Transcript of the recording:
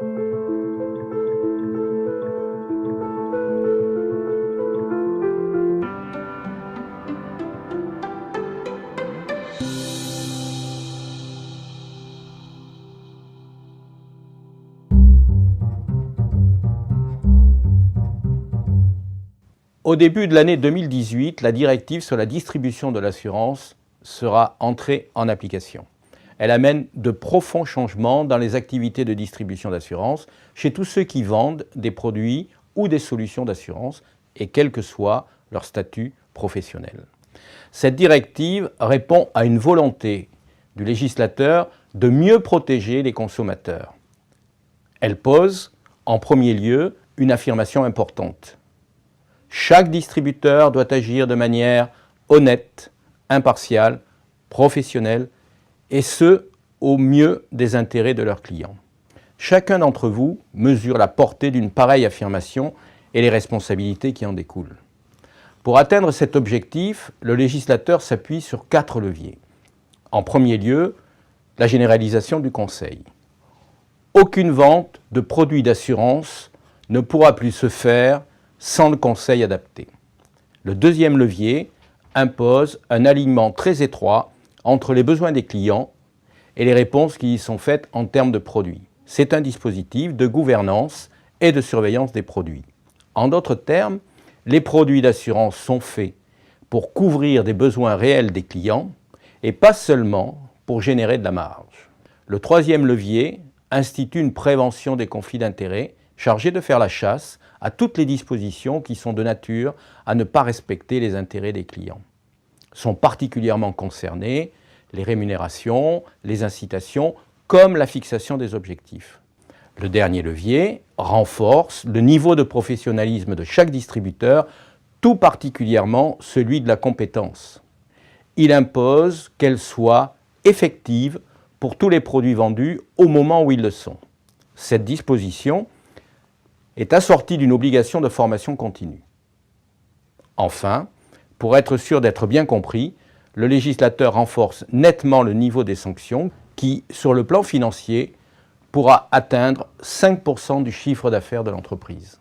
Au début de l'année 2018, la directive sur la distribution de l'assurance sera entrée en application. Elle amène de profonds changements dans les activités de distribution d'assurance chez tous ceux qui vendent des produits ou des solutions d'assurance, et quel que soit leur statut professionnel. Cette directive répond à une volonté du législateur de mieux protéger les consommateurs. Elle pose, en premier lieu, une affirmation importante. Chaque distributeur doit agir de manière honnête, impartiale, professionnelle, et ce, au mieux des intérêts de leurs clients. Chacun d'entre vous mesure la portée d'une pareille affirmation et les responsabilités qui en découlent. Pour atteindre cet objectif, le législateur s'appuie sur 4 leviers. En premier lieu, la généralisation du conseil. Aucune vente de produits d'assurance ne pourra plus se faire sans le conseil adapté. Le deuxième levier impose un alignement très étroit entre les besoins des clients et les réponses qui y sont faites en termes de produits. C'est un dispositif de gouvernance et de surveillance des produits. En d'autres termes, les produits d'assurance sont faits pour couvrir des besoins réels des clients et pas seulement pour générer de la marge. Le troisième levier institue une prévention des conflits d'intérêts chargée de faire la chasse à toutes les dispositions qui sont de nature à ne pas respecter les intérêts des clients. Sont particulièrement concernés les rémunérations, les incitations, comme la fixation des objectifs. Le dernier levier renforce le niveau de professionnalisme de chaque distributeur, tout particulièrement celui de la compétence. Il impose qu'elle soit effective pour tous les produits vendus au moment où ils le sont. Cette disposition est assortie d'une obligation de formation continue. Enfin, pour être sûr d'être bien compris, le législateur renforce nettement le niveau des sanctions qui, sur le plan financier, pourra atteindre 5% du chiffre d'affaires de l'entreprise.